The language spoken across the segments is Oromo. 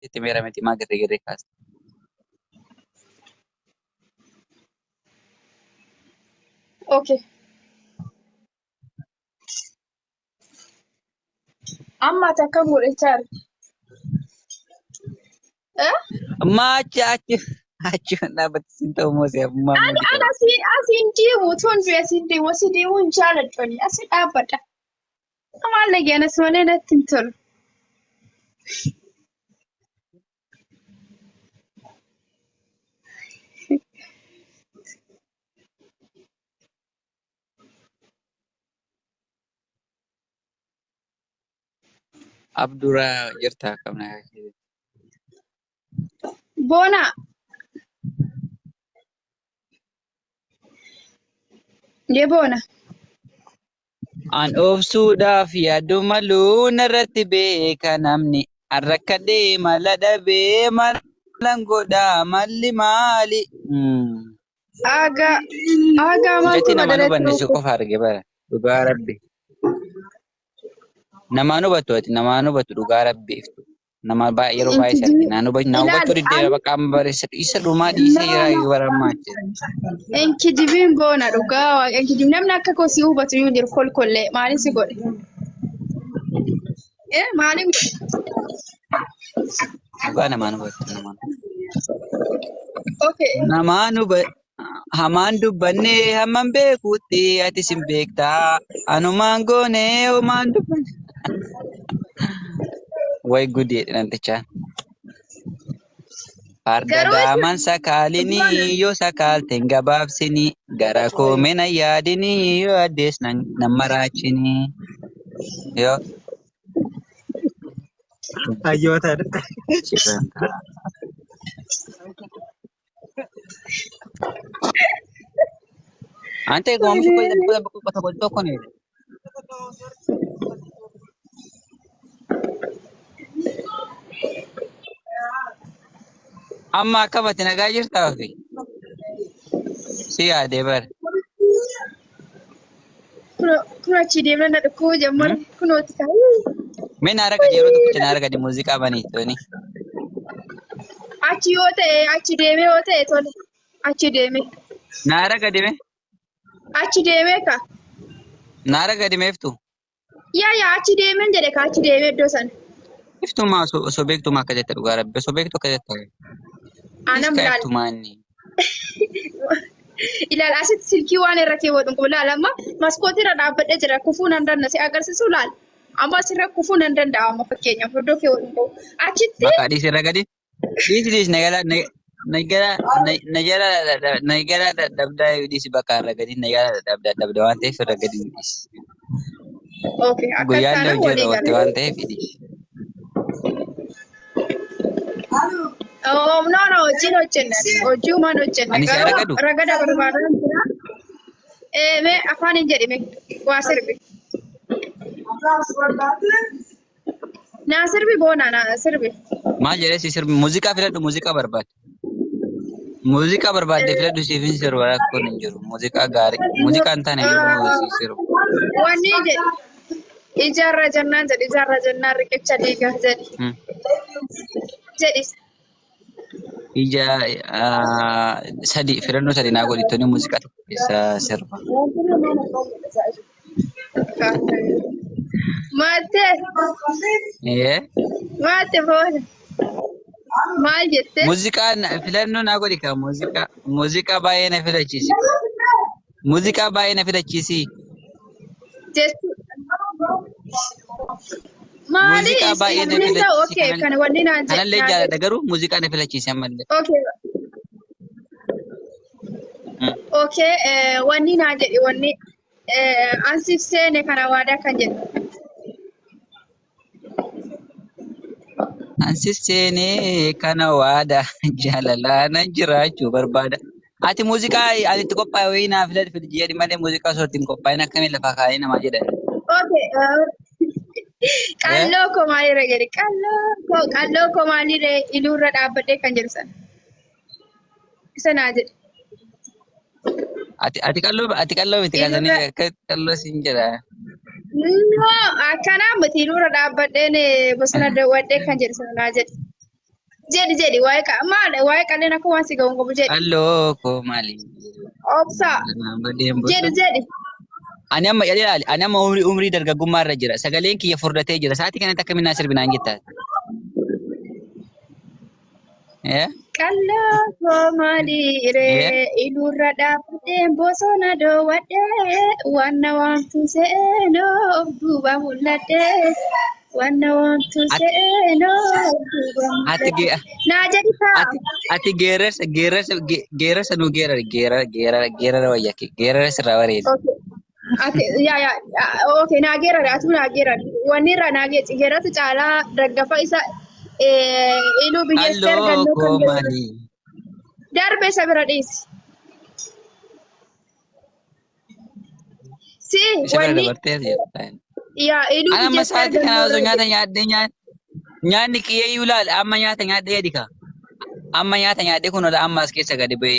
itti meera miti maa girri kaas. Okay. Amma takka mudhachaa Achi dhaabbatti siin ta'u moo si abbummaan muuziqaa Ana asiin deemu tun asiin deemu si deemuun jaaladhani asi dhaabbadha. Ammallee gaanas malee natti hin tolu. Abduraa jirtaa qabna. Boona dee boona. An obsuudhaaf yaadu maluu narratti beeka namni arrakkadhee mala dhabee malan godhaa malli maali. Aga maaltu Jechi namaan badalatti hubanne si dhufu? qofa arge bara dhugaa rabbi. Namaan hubatu ati namaan hubatu dhugaa rabbiiftu. Nama yeroo baay'ee sarti naan hubachuu diddeera bakka amma bareessa isa dhumaa dhiisee jira barammaa jira. Enkijibiin boona dhugaa waaqa enkijibi namni akka kosii hubatu yoo jiru kolkollee maaliif si godhe? Maaliif? Dhugaa namaan hubatu namaan. Okay. Namaan hubatu. Hamaan dubbannee hamman beekuutti ati sin beektaa anumaan goonee homaan dubbanne. Way gudee dhantichaan. Farda daaman sakaalinii yoo sakaalteen gabaabsinii gara koomena yaadinii yoo addees nan maraachinii. Yoo. Hayyoota. Ante oomisha qofa tokko ni. Amma akkamatti nagaa jirtaa fi si yaadee bara. Kun achi deemee na dhukkuu jammar kunooti ta'uu. Mee naara gadi yeroo tokkicha naara gadi muuziqaa baniittoni. Achi yoo ta'e achi deemee yoo ta'e tole achi deemee. Naara gadi mee? Achi deemee ka. Naara gadi meeftu? Yaa achi deemeen jedhe ka achi deemee iddoo sana. Iftumaa osoo beektumaa akka jette dhugaa rabbi osoo beektu akka jette. Anam Iska laal. iftumaa inni. Ilaal asitti silkii waan irra keewwatu kun laal amma maskootii irra dhaabbadhee jira kufuu nan danda'a si agarsiisu laal. Amma asirra kufuu nan danda'a amma fakkeenyaaf iddoo keewwatu qabu. Achitti. Bakka dhiisi irra gadi. Dhiisi nagala dadhabdaa dhiisi bakka irra gadi nagala dadhabdaa waan ta'eef irra gadi dhiisi. Okay akka Guyyaan kana hojii walii irra oolte galee. waan ta'eef dhiisi. No, hojiin hojjenna. Hojii uumaan hojjenna. Ani si ragadu? Ragada barbaadan jira. Mee afaan hin jedhime waa sirbi. Naa sirbi boona naa sirbi. Maal jedhee si sirbi muuziqaa filadhu muuziqaa barbaade. Muuziqaa barbaadde filadhu siifin sirba rakkoon hin jiru. Muuziqaa gaarii. Muuziqaa hin taane yeroo si sirbu. Wanni jedhi. Ijaarra jennaan jedhi ijaarra jennaan riqicha diigaa jedhi. Jedhis. Ija filannoo sadi naa godhittoni muuziqaa tokko keessa sirba. Maattee. Maatte boona. Maal jettee? Muuziqaa filannoo naa godhi kaa muuziqaa baay'ee na filachiisi. Muuziqaa baay'ee na filachiisi. Maali? Muuziqaa baay'ee na filachiisi. Okay, kana wanni naan jedhe. Kanallee jaalladha garuu muuziqaa na filachiisi ammallee. Okay. Okay, wanni naan jedhe wanni ansiif seene kana waadaa kan jedhu. Ansiif seenee kana waadaa jaalalaa nan jiraachuu barbaada. Ati muuziqaa ani itti qophaa'e wayii naa filadhu jedhi malee muuziqaa osoo ittiin qophaa'in akkamiin lafaa kaa'ee namaa jedhan. Okay. Qalloo koo maalirra jedhe qalloo koo maalirra iluurra dhaabbadhee kan jedhu sana. Isa naa jedhe. Ati qalloo miti kaasanii akka qalloo siin jedha. Akkanaa miti iluurra dhaabbadheen bosona daawwadhee kan jedhu sana naa jedhe. Jadi wae ka maal wae kalleen akka waan si ga'uun qabu jedhi. Halloo koo maali? Obsaa. Badeen bosona. Jadi. Ani amma ilaali ani amma umrii dargaggummaa irra jira. Sagaleen kiyya furdatee jira. Sa'aatii kanatti akkamiin na sirbinaan jettaa? Kalloo koo maaliiree ilurra dhaabbateen bosona doowwadhee wanna waamtu seenoo duuba mul'adhee wanna waamtu seenoo duuba mul'adhee. Naa jedhi taa. Ati geerarsa nu geerara wayya geerara sirraa bareeda. Ati okay naa geerara atu naa geerara wanni irraa naa geerarsa caalaa dargaffa isa iluu biyyeessa ergannoo kan jedhu. Darbe isa bira dhiisi. Si wanni yaa iluu amma biyyeessa sa'aatii kana osoo ergannoo. nyaata nyaaddee nyaanni kiyyeeyyuu laala amma nyaata nyaaddee adika. Amma nyaata nyaaddee kun amma as keessa gadi ba'e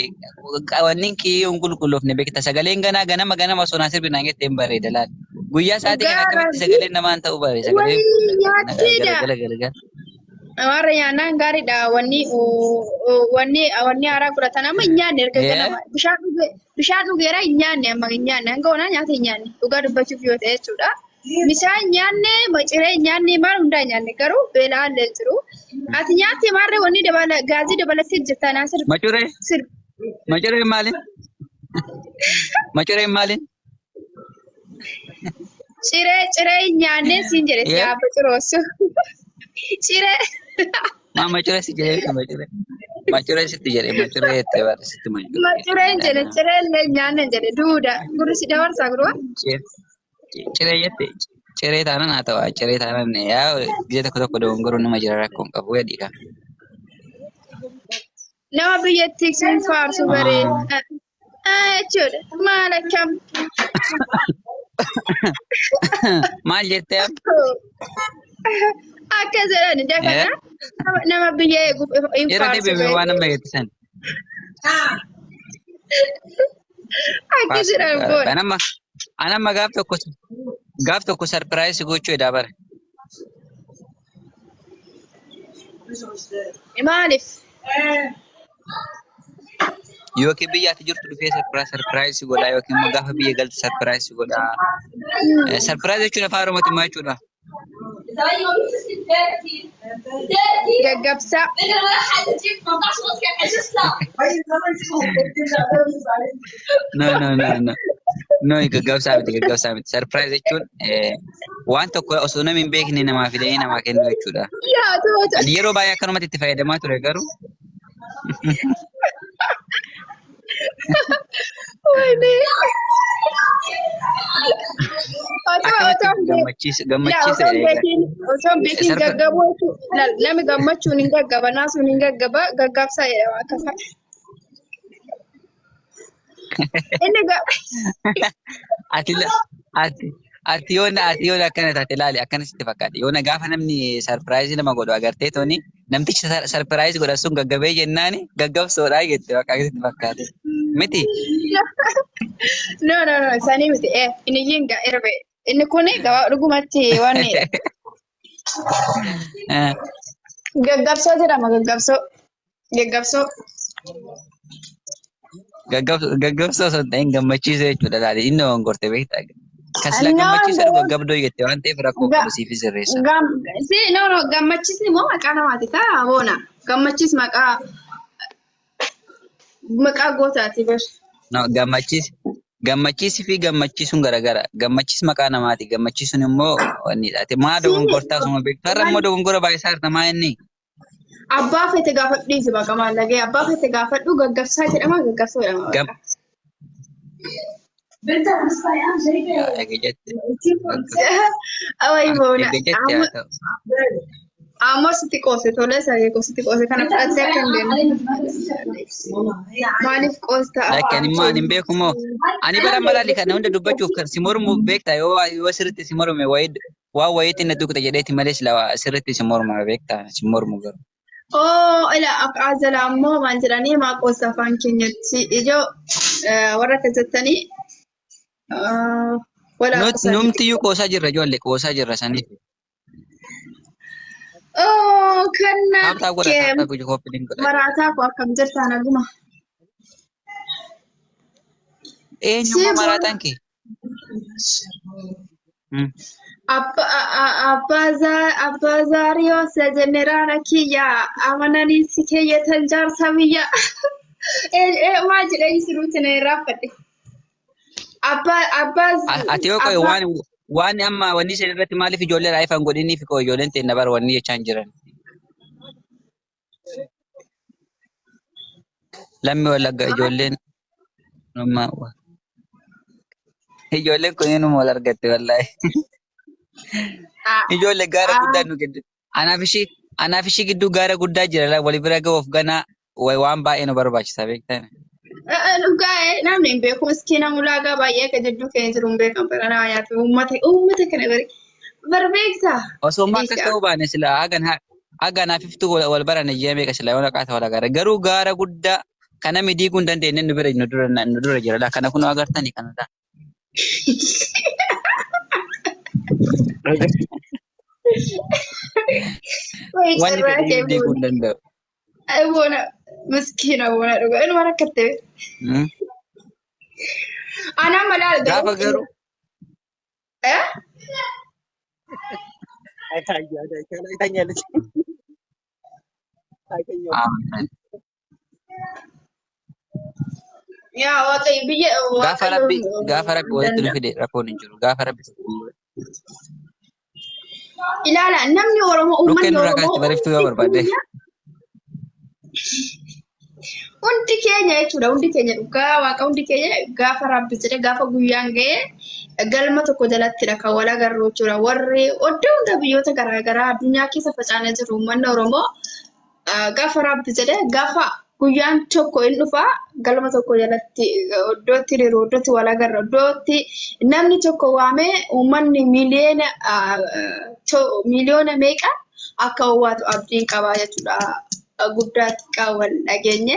wanni kiyyeeyyoon qulqulloofne beekta sagaleen ganama osoo naa sirbinaan jettee hin bareeda laala. Guyyaa sa'aatii kana akkamitti sagaleen namaan ta'uu bareeda sagaleen Nyaattiidha. Warra nyaannaan gaariidha wanni haaraa godhatan amma hin nyaanne erga ganama bishaan dhugeera hin nyaanne amma hin nyaanne hanga onaa nyaata hin nyaanne dhugaa dubbachuuf yoo ta'e jechuudha. Bishaan hin nyaanne maciree hin nyaanne maal hundaa hin nyaanne garuu beelaan jiru. Ati nyaatte maarree wanni gaazii dabalattee hojjettaa naa sirbi. Macuree maaliin? Macuree maaliin? Ciree hin nyaanne siin jedhe yaabba ciroosu. Ciree. Macuree si jedhee macuree. Macuree sitti jedhee macuree jettee baate sitti macuree. Macuree hin jedhe ciree illee hin nyaanne hin jedhe duuda gurri si dabarsaa gurra. Ciree jettee ciree taanaan haa ta'u ciree taanaan yaa biyya tokko dogongoroon nama jira rakkoon qabu jedhiidha. Nama biyyattii siin faarsu bareeda. Jechuudha maal akkam. Maal jettee? Akka jedhani dakana nama biyya eeguuf hin Yeroo faarsu deebi'ee waan amma eegsisan. Akka jedhan boona. Anamma gaaf tokko sarpiraayisii gochuu edaa bara. Maaliif? Yookiin biyya ati jirtu dhufee sarpiraayisii godhaa yookiin immoo gaafa biyya galte sarpiraayisii godhaa. Sarpiraayisii jechuun afaan Oromootiin maal jechuudha? Gaggabsaa. No, gaggabsaa miti. Sarpiraayisii jechuun waan tokko osoo namni hin beekne namaa fidanii namaa kennu jechuudha. Ani yeroo baay'ee akkanumatti itti fayyadamaa ture garuu. Gammachiisa. Osoo beekin gaggaboo namni gammachuun hin gaggaba naasuun hin gaggaba gaggabsaa jedhama akkasa. Ati yoona akkana taate ilaali akkana sitti fakkaate yoona gaafa namni sarpiraayizii nama godhu agartee tooni namtichi sarpiraayizii godhan sun gaggabee jennaani gaggabsoodhaa jette bakka sitti fakkaate miti. No sanii miti inni yinga erbe inni kuni gabaa dhugumatti waan gaggabsoo jedhama gaggabsoo. Gaggabsoo osoo hin ta'in gammachiisuu jechuudha laali inni hongorte beektaa. Kasila gammachiisuu gaggabdoo jettee waan ta'eef rakkoo qabu siif sirreessa. No gammachiisni immoo maqaa namaati ta'a boona gammachiis maqaa gootaati bar. No gammachiisii fi gammachiisuun garagara. Gammachiis maqaa namaati. Gammachiisuun immoo wannidha. Maa dogongortaa osuma beektu. Har'a immoo dogongora baay'isaa harta maa inni? Abbaa fete gaafadhu dhiisi baqa maallaqee abbaa fete gaafadhu gaggabsaa jedhama gaggabsoo jedhama. Awwayi boona. Ammoo sitti qoose tolee sagee sitti qoose kana fudhattee akka hin deemne. Maaliif qoostaa? Lakkeen immoo ani hin beeku moo ani bara malaali kana hunda dubbachuuf kan si mormu beektaa yoo sirriitti si morme waan wayiitti na tuqxa jedheeti malee sirriitti si morma beektaa si mormu garuu. Ila azala ammoo maal jedhanii maa qoosa afaan keenyatti ijoo warra keessatti Numtiyyuu qoosaa jirra ijoollee qoosaa jirra saniif. Oh, kena Taap godha ke taap gochuu copy godha. marataa ko akkam jirtaan aguma. Eenyummaa Siboon maraataan kee? Hmm. abbaa Zaariyoos jeneraala kiyya amananii si keeyyatan jaarsa biyya. Waa jedhanii siruutti na irraanfadhe. Ati yoo koye Abbaa waan amma wanni isin irratti maaliif ijoollee raayifaa hin godhiniif koo ijoolleen ta'e nabar wanni jechaa hin jiran. Lammi walagga ijoolleen amma ijoolleen kun inni wal argatte wallahi. Ijoollee gaara guddaa nu gidduu. Anaaf ishii gidduu gaara guddaa jira wali bira ga'uuf ganaa waan baay'ee nu barbaachisa beektan. dhugaa namni hin beeku miskiina mulaagaa baay'ee akka jidduu keenya jiru hin beekan bara nama nyaatu uummata kana barbeeksa. Osoo amma akkas ta'uu baane sila haga naaf iftuu wal baran ijjee meeqa sila yoo naqaata wal agarra. Garuu gaara guddaa kana midiiguu hin dandeenye nu dura jira. Kana kun agartanii kanadha. Wanni fedhii midiiguu hin danda'u. Boona miskiina boona dhugaa inni waan akka ta'e. Anaa malaa Gaafa garuu. Yaa waaqayyo biyya Gaafa rabbi walitti nu fide rakkoon hin jiru. Gaafa rabbi ilaala namni Oromoo lukkeen uummanni nurraa kaasti bariftuu yoo barbaadde. hundi keenya jechuudha hundi keenya dhugaa waaqa hundi keenya gaafa rabbi jedhe gaafa guyyaan ga'e galma tokko jalattidha kan wal agarru jechuudha warri oddoo hunda biyyoota garaagaraa addunyaa keessa facaanee jiru uummanni Oromoo gaafa rabbi jedhe gaafa guyyaan tokko hin dhufa galma tokko jalatti iddootti hiriiru iddootti wal agarra iddootti namni tokko waamee uummanni miliyoona meeqa akka hawwaatu abdiin qabaa jechuudha. Guddaatti qaawwan dhageenye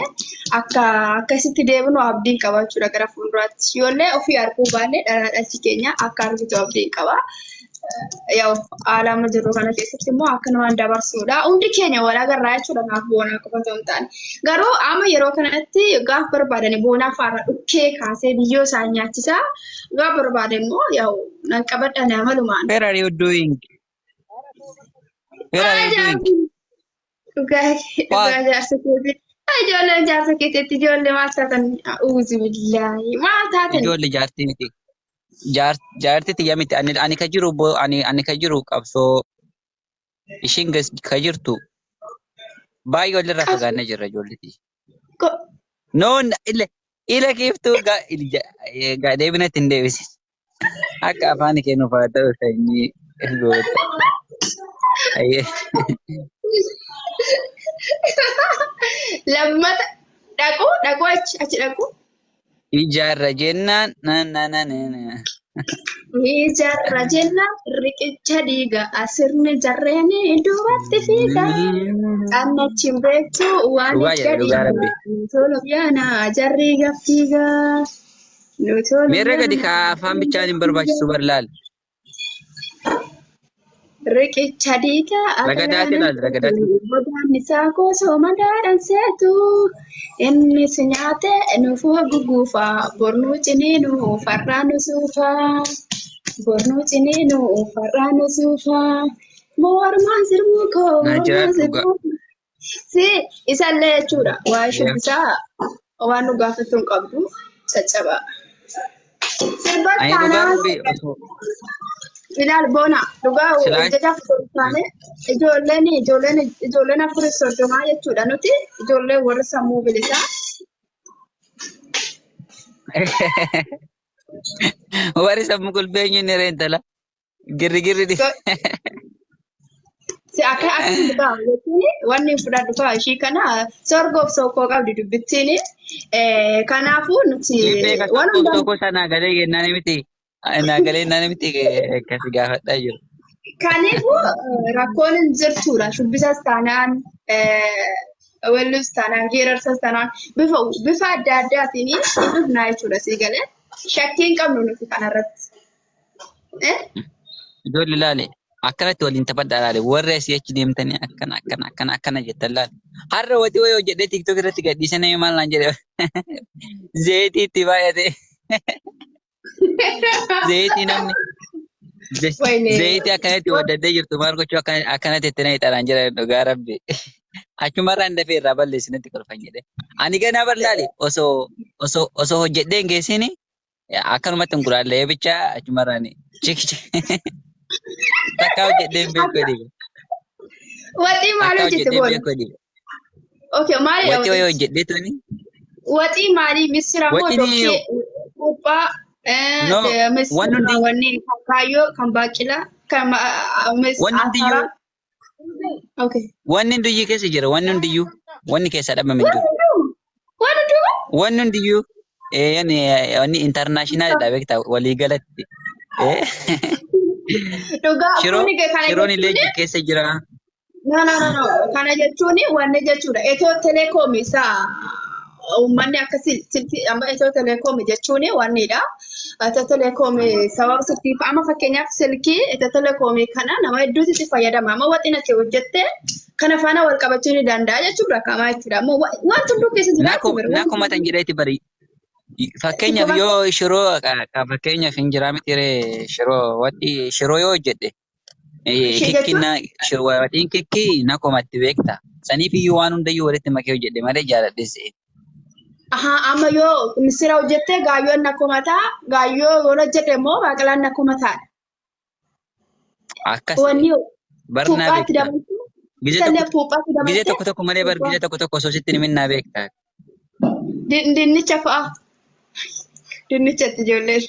akkasitti deebinu abdiin qaba jechuudha gara fuulduraatti yoollee ofii arguu baanne dhalli keenya akka argitu abdiin qaba. Yoo alama jiru kana keessatti immoo akka namaan dabarsuudha. Hundi keenya wal agarraa jechuudha naaf boonaa qofa osoo hin taane. Garuu amma yeroo kanatti gaafa barbaadan boonaa faana dhukkee kaasee biyyoo isaan nyaachisaa gaafa barbaadan immoo yoo nan qabadhan amalumaan. Where are you doing? Where are you doing? Dhugaa jaarsa keetii. Ijoolleen jaarsa keetiitti ijoollee maal taatan uuzi billaahi maal taatan. Ijoollee jaartii miti. Jaartii tiyya miti ani ka jiru qabsoo ishiin ka jirtu baay'ee walirraa fagaannee jirra ijoollee tiyya. Noon ila keeftuu deebinatti hin deebisin. Akka afaan kennuuf haa ta'u sanyii goota. Lammata dhaqu achi dhaqu. Ijaarra jennaan Ijaarra jennaan riqicha dhiiga asirni jarreeni duubatti fiiga. Annachi hin beektu waan gadi tolu yaana jarri gaffiiga. Meerra gadi kaa afaan bichaan hin barbaachisu barlaal. Riqicha dhiiga Ragadaati laal ragadaati. godaan isaa goosoo madaadhaan seetu inni si nyaate nuufuu guguufa bornuu ciniinu farraanu suufa bornuu ciniinu farraanu suufa mormaan sirbuu koo mormaan sirbuu si isallee jechuudha waa shubbisaa waan nu gaafatu hin qabdu caccaba sirba taanaa ilaal boona dhugaa hojjechaaf taane ijoolleen afur soddomaa jechuudha nuti ijoolleen warra sammuu bilisaa. Warri sammuu gulbeenyu inni reentala. Girri di. Si akka dhugaa jechuun wanni fudhadhu fa'aa ishii kana sorgoof sookoo qabdi dubbittiin kanaafuu nuti waan hundaa tokko sanaa galee kennaan miti. Naagalee naan miti akkasi gaafadhaa jiru. Kanaafuu rakkoon hin jirtudha. Shubbisas taanaan wellus taanaan geerarsas taanaan bifa adda addaatiin dhufnaa jechuudha sii galee. Shakkii hin qabnu nuti kanarratti. Ijoollee ilaale akkanatti waliin taphadhaa laale warri asii achi deemtanii akkana jettan laale. Har'a wati wayii hojjedhee TikTok irratti gadhiisanii maal naan jedhe zayitii itti baay'ate zayitii namni Wayne. zayitii akkanatti wadaddee jirtu maal gochuu akkanatti itti na hidhaan jira dhugaa rabbi. Achumarraan dafee irraa balleessinetti kolfan jedhe. Ani ganaa barlaale osoo hojjedhee hin geessini akkanumatti hin guraallee bicha achumarraan chiki takka hojjedhee hin beeku jedhe. Waxii maal Akka hojjette hojjedhee hin boona? beeku jedhe. Okay, maali Wati wayii waxii? hojjedhee tuni. Waxii maali? Misira moo Waxiin dokkee? Kuphaa? no wanni Misira hundi wanni kan kaayyoo, kan baaqilaa, kan wanni hundiyyuu ataraa. Okay. wanni hundiyyuu keessa jira wanni hundiyyuu wanni keessa dhabame hin jiru. Waan hunduu? Wanni hundiyyuu wanni internaashinaaliidha beektaa walii galatti. Dhugaa Shiroo kuni kana shiroon illee jechuun keessa jira. no. Kana jechuun wanni jechuudha. Itoo teleekoomi isaa uummanni akkasii silti amma itoo teleekoomi jechuun wannidha. Itoo teleekoomi sababa silkiif amma fakkeenyaaf silkii itoo teleekoomi kana nama hedduutu itti fayyadama. Amma waxina kee hojjettee kana faana wal qabachuu ni danda'a jechuudha kamaa jechuudha. Amma wanti hunduu keessa jiraachuu bira. Naa komatan jedheeti bari. Fakkeenyaaf yoo shiroo fakkeenyaaf hin jiraa miti shiroo yoo hojjedhe kikkina waxiin kikki na komatti beekta. Saniif iyyuu waan hundayyuu walitti makee hojjedhe malee jaaladhes. Amma yoo misira hojjettee gaayyoon na komataa, gaayyoo yoo hojjette immoo baaqelaan na komataadha. Akkas Wanni barnaa puuphaatti beekta. dabaltu, Gizee isallee puuphaatti Gizee dabaltee tokko malee bar gizee tokko osoo sitti himinnaa beekta. dinnicha fa'a. Dinnichatti ijoolleen.